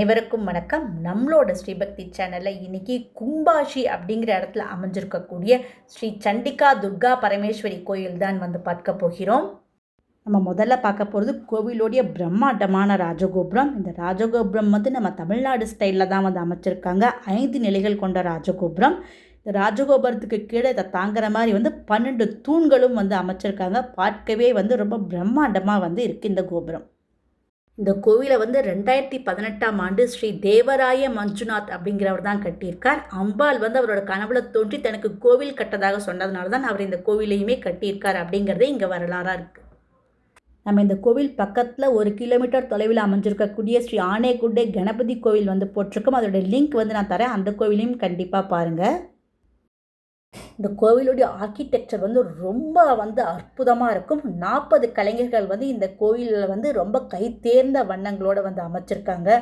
அனைவருக்கும் வணக்கம். நம்மளோட ஸ்ரீபக்தி சேனலில் இன்றைக்கி கும்பாஷி அப்படிங்கிற இடத்துல அமைஞ்சிருக்கக்கூடிய ஸ்ரீ சண்டிகா துர்கா பரமேஸ்வரி கோயில் தான் பார்க்க போகிறோம். நம்ம முதல்ல பார்க்க போகிறது கோவிலோடைய பிரம்மாண்டமான ராஜகோபுரம். இந்த ராஜகோபுரம் நம்ம தமிழ்நாடு ஸ்டைலில் தான் அமைச்சிருக்காங்க. 5 நிலைகள் கொண்ட ராஜகோபுரம். இந்த ராஜகோபுரத்துக்கு கீழே இதை தாங்குற மாதிரி 12 தூண்களும் அமைச்சிருக்காங்க. பார்க்கவே ரொம்ப பிரம்மாண்டமாக இருக்குது இந்த கோபுரம். இந்த கோவிலை 2018ஆம் ஆண்டு ஸ்ரீ தேவராய மஞ்சுநாத் அப்படிங்கிறவர் தான் கட்டியிருக்கார். அம்பாள் அவரோட கனவுல தோன்றி தனக்கு கோவில் கட்டதாக சொன்னதுனால தான் அவர் இந்த கோவிலையுமே கட்டியிருக்கார் அப்படிங்கிறதே இங்கே வரலாறாக இருக்குது. நம்ம இந்த கோவில் பக்கத்தில் 1 கிலோமீட்டர் தொலைவில் அமைஞ்சிருக்கக்கூடிய ஸ்ரீ ஆனேகுண்டே கணபதி கோவில் போட்டிருக்கோம். அதோட லிங்க் நான் தரேன். அந்த கோவிலையும் கண்டிப்பாக பாருங்கள். இந்த கோவிலுடைய ஆர்கிடெக்சர் ரொம்ப அற்புதமாக இருக்கும். 40 கலைஞர்கள் இந்த கோவிலில் ரொம்ப கைத்தேர்ந்த வண்ணங்களோடு அமைச்சிருக்காங்க.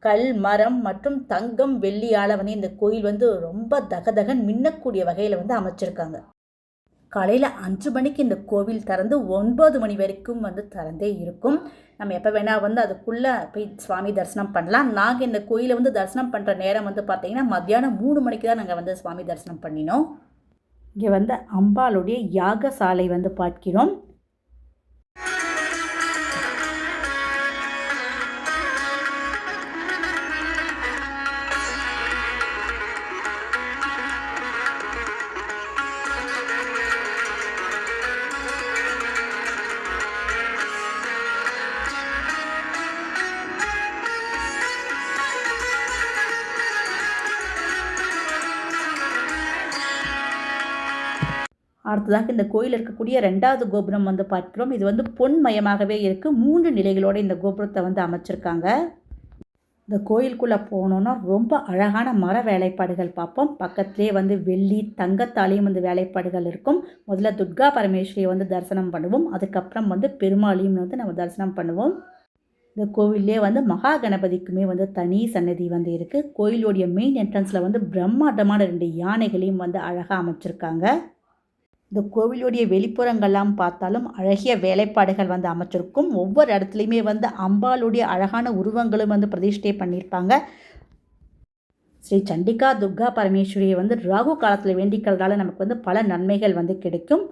கல், மரம் மற்றும் தங்கம், வெள்ளியால் இந்த கோயில் ரொம்ப தகதகன் மின்னக்கூடிய வகையில் அமைச்சிருக்காங்க. காலையில் 5 மணிக்கு இந்த கோவில் திறந்து 9 மணி வரைக்கும் திறந்தே இருக்கும். நம்ம எப்போ வேணால் அதுக்குள்ளே போய் சுவாமி தரிசனம் பண்ணலாம். நாங்கள் இந்த கோயிலை தரிசனம் பண்ணுற நேரம் பார்த்திங்கன்னா மத்தியானம் 3 மணிக்கு தான் நாங்கள் சுவாமி தரிசனம் பண்ணினோம். இங்கே அம்பாளுடைய யாகசாலை பார்க்கிறோம். அடுத்ததாக இந்த கோயில் இருக்கக்கூடிய 2வது கோபுரம் பார்க்கிறோம். இது பொன்மயமாகவே இருக்குது. 3 நிலைகளோடு இந்த கோபுரத்தை அமைச்சிருக்காங்க. இந்த கோயிலுக்குள்ளே போனோன்னா ரொம்ப அழகான மர வேலைப்பாடுகள் பார்ப்போம். பக்கத்துலேயே வெள்ளி, தங்கத்தாலேயும் வேலைப்பாடுகள் இருக்கும். முதல்ல துர்கா பரமேஸ்வரியை தரிசனம் பண்ணுவோம். அதுக்கப்புறம் பெருமாளையும் நம்ம தரிசனம் பண்ணுவோம். இந்த கோவிலே மகா கணபதிக்குமே தனி சன்னதி இருக்குது. கோயிலுடைய மெயின் என்ட்ரன்ஸில் பிரம்மாண்டமான 2 யானைகளையும் அழகாக அமைச்சிருக்காங்க. இந்த கோவிலுடைய வெளிப்புறங்கள்லாம் பார்த்தாலும் அழகிய வேலைப்பாடுகள் அமைச்சிருக்கும். ஒவ்வொரு இடத்துலையுமே அம்பாளுடைய அழகான உருவங்களும் பிரதிஷ்டை பண்ணியிருப்பாங்க. ஸ்ரீ சண்டிகா துர்கா பரமேஸ்வரியை ராகு காலத்தில் வேண்டிக்கிறதால நமக்கு பல நன்மைகள் கிடைக்கும்.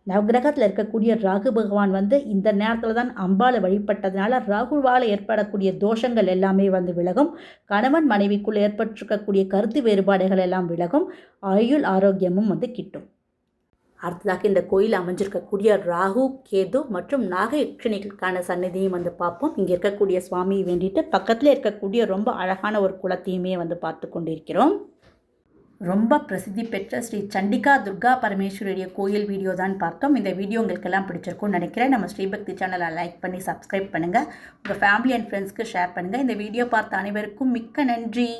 நவகிரகத்தில் இருக்கக்கூடிய ராகு பகவான் இந்த நேரத்தில் தான் அம்பாளை வழிபட்டதுனால ராகுவால் ஏற்படக்கூடிய தோஷங்கள் எல்லாமே விலகும். கணவன் மனைவிக்குள் ஏற்பட்டிருக்கக்கூடிய கருத்து வேறுபாடுகள் எல்லாம் விலகும். ஆயுள் ஆரோக்கியமும் கிட்டும். அடுத்ததாக இந்த கோயில் அமைஞ்சிருக்கக்கூடிய ராகு, கேது மற்றும் நாக யக்ஷினிகளுக்கான சன்னதியும் பார்ப்போம். இங்கே இருக்கக்கூடிய சுவாமியை வேண்டிட்டு பக்கத்தில் இருக்கக்கூடிய ரொம்ப அழகான ஒரு குளத்தையுமே பார்த்து கொண்டிருக்கிறோம். ரொம்ப பிரசித்தி பெற்ற ஸ்ரீ சண்டிகா துர்கா பரமேஸ்வரியுடைய கோயில் வீடியோ தான் பார்த்தோம். இந்த வீடியோ உங்களுக்கெல்லாம் பிடிச்சிருக்கும்னு நினைக்கிறேன். நம்ம ஸ்ரீபக்தி சேனலை லைக் பண்ணி சப்ஸ்கிரைப் பண்ணுங்கள். உங்கள் ஃபேமிலி அண்ட் ஃப்ரெண்ட்ஸ்க்கு ஷேர் பண்ணுங்கள். இந்த வீடியோ பார்த்த அனைவருக்கும் மிக்க நன்றி.